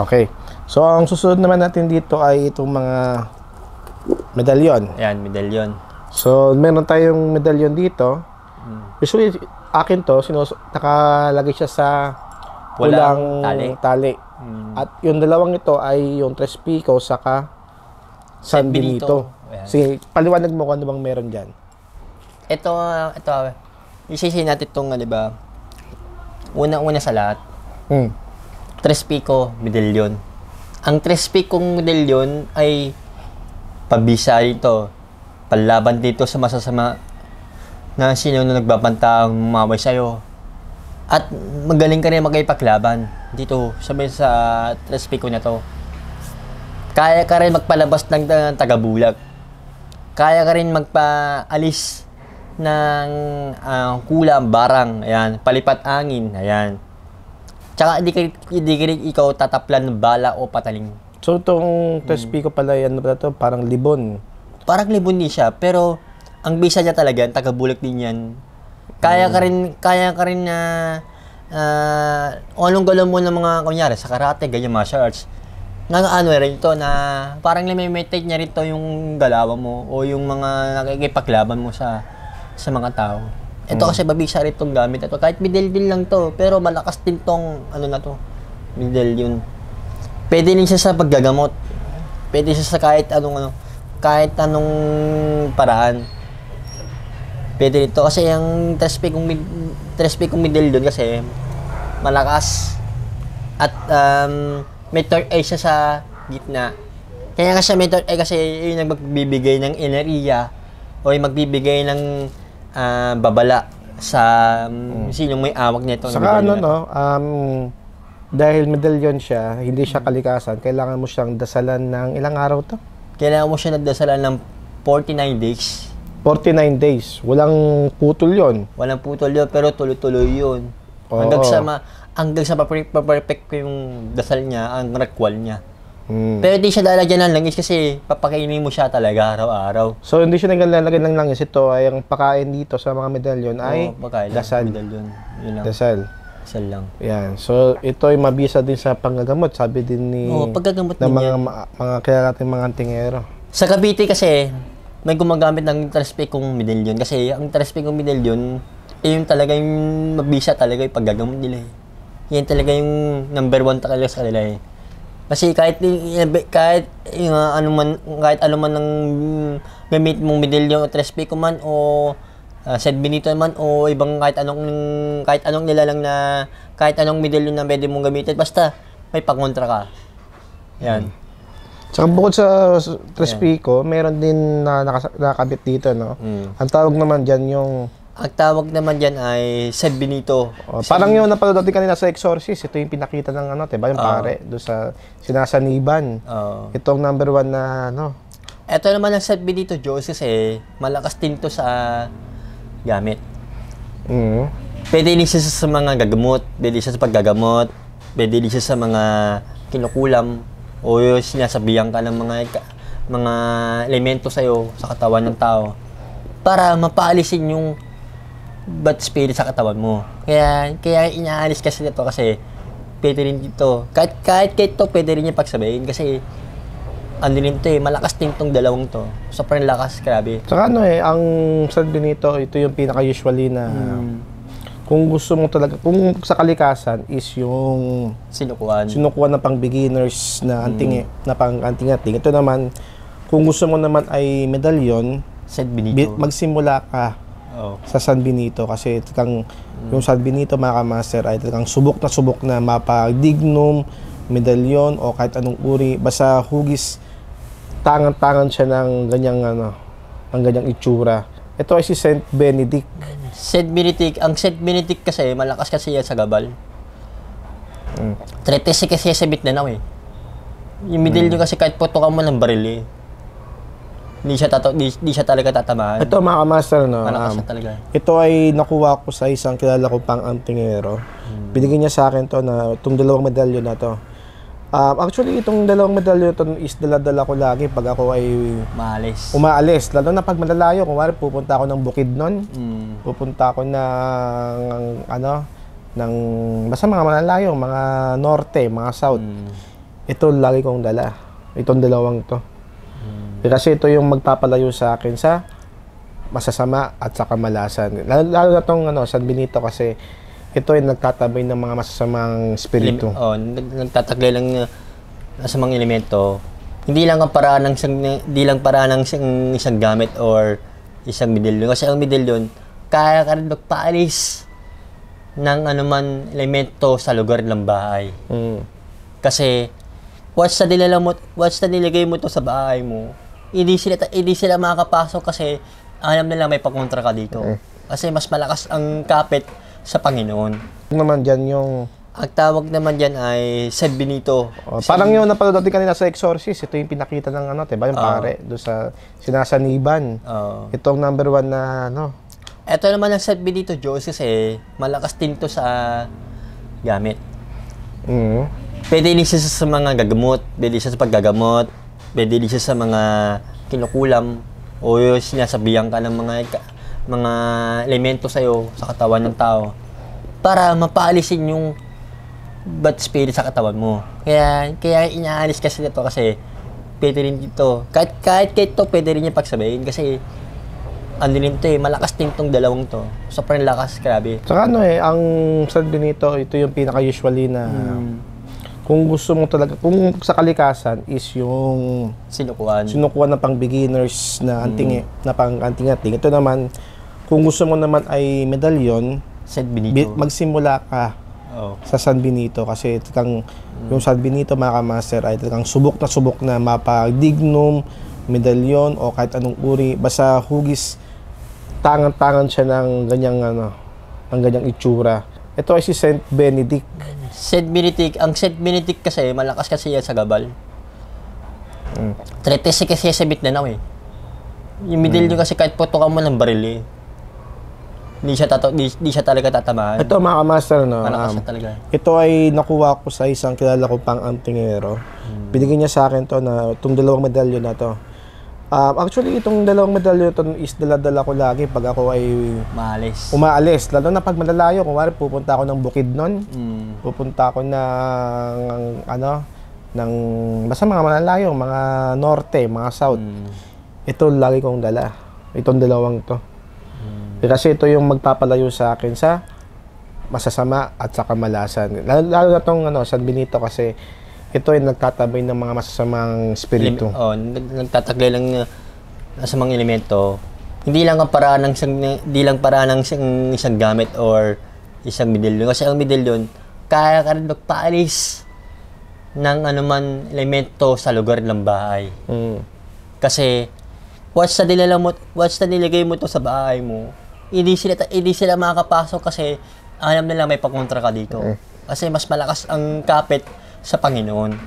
Okay. So, ang susunod naman natin dito ay itong mga medalyon. Ayan, medalyon. So, meron tayong medalyon dito. Usually, akin to, nakalagay siya sa Walang tali. At yung dalawang ito ay yung Tres Pico saka San Benito. Sige, paliwanag mo kung ano bang meron dyan. Ito, isisihin natin itong, di ba, una-una sa lahat. Tres Pico medalyon. Ang Tres Pico medalyon ay pabisa dito, panlaban dito sa masasama na sino na nagbabanta mamay sa'yo. At magaling ka rin magkipaglaban dito sa Tres Pico na to. Kaya ka rin magpalabas ng tagabulag. Kaya ka rin magpaalis ng kulam, barang, ayan, palipat angin, ayan. Tsaka hindi ka rin ikaw tataplan ng bala o pataling. So, itong Tres Pico pala, yan na to, parang libon. Parang libon din siya, pero ang bisa niya talaga, tagabulag din yan. Kaya ka rin na anong galaw mo ng mga, kunyari, sa karate, ganyan, martial arts. Ano rin ito na parang limitate niya rin ito yung galawan mo o yung mga nakikipaglaban mo sa mga tao. Ito kasi babisa rin itong gamit. Ito, kahit medallion lang to, pero malakas din tong, medallion. Pwede din siya sa paggagamot. Pwede siya sa kahit anong paraan. Pwede ito kasi yung Tres Pico medallion kasi malakas. At may third eye siya sa gitna. Kaya kasi may third eye kasi yung magbibigay ng enerhiya o yung magbibigay ng babala sa sinong may awak nito. Saka dahil medalyon siya, hindi siya kalikasan, kailangan mo siyang dasalan ng ilang araw to? Kailangan mo siya nagdasalan ng 49 days. 49 days. Walang putol yon. Walang putol yun, pero tuloy-tuloy yun. Hanggang sa perfect yung dasal niya, ang rekwal niya. Pero di siya lalagyan ng langis kasi papakainin mo siya talaga araw-araw. So, hindi siya naglalagyan ng langis. Ito ay ang pakain dito sa mga medalyon ay dasal. Medalyon. Yun lang. Dasal. Dasal lang. Yan. So, ito ay mabisa din sa panggagamot. Sabi din ni paggagamot ng din mga kaya natin mga antingero. Sa Cavite kasi, may gumagamit ng Tres Picong medalyon. Kasi ang Tres Picong medalyon, yung talaga yung mabisa talaga yung paggagamot nila. Yan talaga yung number 1 talaga sa kanila eh. Kasi kahit ano man ng gamit mong medalyon o Tres Pico man o San Benito man o ibang kahit anong nilalang na kahit anong medalyon na pwede mong gamitin basta may pangontra ka. Yan. Tsaka bukod sa Tres Pico, meron din na nakakabit dito, no? Ang tawag naman diyan ang tawag naman dyan ay San Benito. Parang yung napanood natin kanina sa Exorcist, ito yung pinakita ng diba, yung pare, doon sa sinasaniban. Itong number 1 na, Ito naman ang San Benito Joseph malakas din to sa gamit. Pwede din siya sa mga gagamot, pwede siya sa paggagamot, pwede din siya sa mga kinukulam, o yung sinasabihan ka ng mga elemento sa'yo sa katawan ng tao para mapaalisin yung bad spirit sa katawan mo. Kaya inaalis kasi nito kasi pwede rin dito. Kahit ito, pwede rin yung pagsabayin kasi rin to malakas din tong dalawang to. Sobrang lakas, grabe. Saka ang San Benito, ito yung pinaka-usually na kung gusto mo talaga, kung sa kalikasan is yung sinukuan ng pang-beginners na na pang-anting-anting. Ito naman, kung gusto mo naman ay medalyon, San Benito. Magsimula ka sa San Benito kasi yung San Benito mga kamaster ay talagang subok na mapagdignum, medalyon o kahit anong uri, basta hugis tangan-tangan siya ng ganyang itsura. Ito ay si Saint Benedict. Ang Saint Benedict kasi malakas kasi yan sa gabal. 13 kasi sa Mindanao eh. Yung medalyon kasi kahit putukan mo ng baril hindi siya talaga tatamaan. Ito mga kamaster, malakas siya talaga. Ito ay nakuha ko sa isang kilala ko pang antingero. Binigyan niya sa akin to na itong dalawang medalyon na to. Actually, itong dalawang medalyon na to is dala-dala ko lagi pag ako ay umaalis. Lalo na pag malalayo, kung pupunta ako ng Bukidnon, pupunta ako ng basta mga malalayo, mga norte, mga south. ito lagi kong dala. Itong dalawang to. Kasi ito yung magpapalayo sa akin sa masasama at sa kamalasan. Lalo na itong San Benito kasi ito ay nagtatabay ng mga masasamang espiritu. Nagtataglay lang sa mga elemento. Hindi lang ang paraan ng isang gamit or isang medalyon. Kasi ang medalyon, kaya ka rin magpaalis ng anuman elemento sa lugar ng bahay. Kasi once na nilagay mo to sa bahay mo, hindi sila makakapasok kasi alam nila may pagkontra ka dito. Kasi mas malakas ang kapit sa Panginoon. Naman dyan yung... Ang tawag naman dyan ay San Benito. Parang yung napanood natin kanina sa Exorcist, ito yung pinakita ng diba, yung pare, doon sa sinasaniban. Itong number 1 na Ito naman ang San Benito Joseph malakas din to sa gamit. Pwede din siya sa mga gagamot, pwede siya sa paggagamot, pwede din siya sa mga kinukulam o yung sinasabihan ka ng mga elemento sa'yo sa katawan ng tao para mapaalisin yung bad spirit sa katawan mo. Kaya inaalis kasi nito kasi pwede rin dito. Kahit ito, pwede rin yung pagsabihin kasi ano rin to malakas din tong dalawang to. Sobrang lakas, grabe. Saka ang San Benito, ito yung pinaka-usually na kung gusto mo talaga, kung sa kalikasan is yung sinukuan na pang beginners na na pang anting-anting. Ito naman, kung gusto mo naman ay medalyon, San Benito. Magsimula ka sa San Benito kasi yung San Benito mga kamaster ay talagang subok na mapagdignum, medalyon o kahit anong uri, basta hugis tangan-tangan siya ng ganyang itsura. Ito ay si Saint Benedict. Ang Saint Benedict kasi malakas kasi yan sa gabal. 13 kasi sa Mindanao Yung medalyon kasi kahit putukan mo ng baril hindi siya talaga tatamaan. Ito mga kamaster, malakas siya talaga. Ito ay nakuha ko sa isang kilala ko pang antingero. Binigyan niya sa akin to na itong dalawang medalyon na to. Actually, itong dalawang medalyon to is dala-dala ko lagi pag ako ay umaalis. Lalo na pag malalayo, kung pupunta ako ng Bukidnon, pupunta ako ng basta mga malalayo, mga norte, mga south. Ito lagi kong dala. Itong dalawang to. Kasi ito yung magpapalayo sa akin sa masasama at sa kamalasan. Lalo na itong San Benito kasi ito ay nagtatabay ng mga masasamang espiritu. Nagtataglay lang sa mga elemento. Hindi lang ang paraan ng isang gamit or isang medalyon. Kasi ang medalyon, kaya ka rin magpaalis ng anuman elemento sa lugar ng bahay. Kasi once na nilagay mo to sa bahay mo, hindi sila makakapasok kasi alam nila may pagkontra ka dito. Kasi mas malakas ang kapit sa Panginoon.